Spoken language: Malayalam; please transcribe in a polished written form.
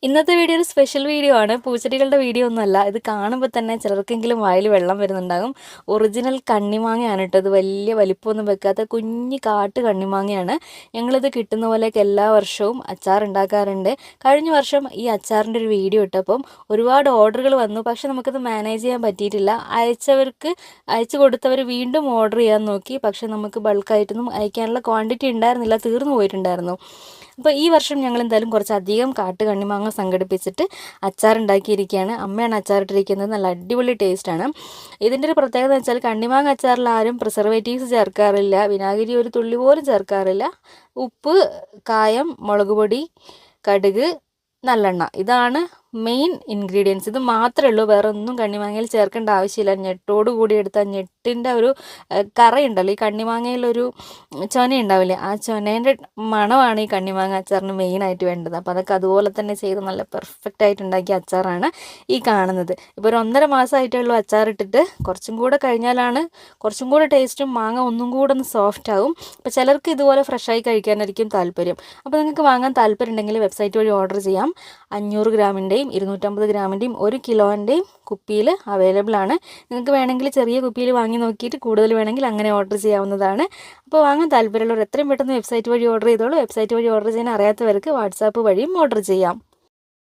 ഇന്നത്തെ വീഡിയോ ഒരു സ്പെഷ്യൽ വീഡിയോ ആണ്. പൂച്ചെടികളുടെ വീഡിയോ ഒന്നുമല്ല. ഇത് കാണുമ്പോൾ തന്നെ ചിലർക്കെങ്കിലും വായിൽ വെള്ളം വരുന്നുണ്ടാകും. ഒറിജിനൽ കണ്ണിമാങ്ങയാണ് കേട്ടോ. ഇത് വലിയ വലിപ്പമൊന്നും വെക്കാത്ത കുഞ്ഞ് കാട്ട് കണ്ണിമാങ്ങയാണ്. ഞങ്ങളിത് കിട്ടുന്ന പോലെയൊക്കെ എല്ലാ വർഷവും അച്ചാർ ഉണ്ടാക്കാറുണ്ട്. കഴിഞ്ഞ വർഷം ഈ അച്ചാറിൻ്റെ ഒരു വീഡിയോ ഇട്ടപ്പം ഒരുപാട് ഓർഡറുകൾ വന്നു. പക്ഷെ നമുക്കത് മാനേജ് ചെയ്യാൻ പറ്റിയിട്ടില്ല. അയച്ചു കൊടുത്തവർ വീണ്ടും ഓർഡർ ചെയ്യാൻ നോക്കി. പക്ഷെ നമുക്ക് ബൾക്കായിട്ടൊന്നും അയക്കാനുള്ള ക്വാണ്ടിറ്റി ഉണ്ടായിരുന്നില്ല, തീർന്നു പോയിട്ടുണ്ടായിരുന്നു. അപ്പോൾ ഈ വർഷം ഞങ്ങൾ എന്തായാലും കുറച്ചധികം കാട്ട് കണ്ണിമാങ്ങ സംഘടിപ്പിച്ചിട്ട് അച്ചാർ ഉണ്ടാക്കിയിരിക്കുകയാണ്. അമ്മയാണ് അച്ചാറിട്ടിരിക്കുന്നത്. നല്ല അടിപൊളി ടേസ്റ്റാണ്. ഇതിൻ്റെ ഒരു പ്രത്യേകത എന്ന് വെച്ചാൽ കണ്ണിമാങ്ങ അച്ചാറിൽ ആരും പ്രിസർവേറ്റീവ്സ് ചേർക്കാറില്ല, വിനാഗിരി ഒരു തുള്ളി പോലും ചേർക്കാറില്ല. ഉപ്പ്, കായം, മുളക് പൊടി, കടുക്, നല്ലെണ്ണ, ഇതാണ് മെയിൻ ഇൻഗ്രീഡിയൻസ്. ഇത് മാത്രമേ ഉള്ളൂ, വേറെ ഒന്നും കണ്ണിമാങ്ങയിൽ ചേർക്കേണ്ട ആവശ്യമില്ല. ഞെട്ടോട് കൂടി എടുത്താൽ ഞെട്ടിൻ്റെ ഒരു കറയുണ്ടല്ലോ, ഈ കണ്ണിമാങ്ങയിലൊരു ചൊന ഉണ്ടാവില്ലേ, ആ ചൊനേൻ്റെ മണമാണ് ഈ കണ്ണിമാങ്ങ അച്ചാറിന് മെയിനായിട്ട് വേണ്ടത്. അപ്പോൾ അതൊക്കെ അതുപോലെ തന്നെ ചെയ്ത് നല്ല പെർഫെക്റ്റ് ആയിട്ട് ഉണ്ടാക്കിയ അച്ചാറാണ് ഈ കാണുന്നത്. ഇപ്പോൾ ഒരു 1.5 മാസമായിട്ടേ ഉള്ളൂ അച്ചാറിട്ടിട്ട്. കുറച്ചും കൂടെ കഴിഞ്ഞാലാണ് കുറച്ചും കൂടെ ടേസ്റ്റും, മാങ്ങ ഒന്നും കൂടെ ഒന്ന് സോഫ്റ്റ് ആവും. അപ്പോൾ ചിലർക്ക് ഇതുപോലെ ഫ്രഷായി കഴിക്കാനായിരിക്കും താല്പര്യം. അപ്പോൾ നിങ്ങൾക്ക് വാങ്ങാൻ താല്പര്യം ഉണ്ടെങ്കിൽ വെബ്സൈറ്റ് വഴി ഓർഡർ ചെയ്യാം. 500 ഗ്രാമിൻ്റെയും 250 ഗ്രാമിൻ്റെയും 1 കിലോൻ്റെയും കുപ്പിയിൽ അവൈലബിൾ ആണ്. നിങ്ങൾക്ക് വേണമെങ്കിൽ ചെറിയ കുപ്പിയിൽ വാങ്ങി നോക്കിയിട്ട് കൂടുതൽ വേണമെങ്കിൽ അങ്ങനെ ഓർഡർ ചെയ്യാവുന്നതാണ്. അപ്പോൾ വാങ്ങാൻ താല്പര്യമുള്ളവർ എത്രയും പെട്ടെന്ന് വെബ്സൈറ്റ് വഴി ഓർഡർ ചെയ്തോളൂ. വെബ്സൈറ്റ് വഴി ഓർഡർ ചെയ്യാൻ അറിയാത്തവർക്ക് വാട്സാപ്പ് വഴിയും ഓർഡർ ചെയ്യാം.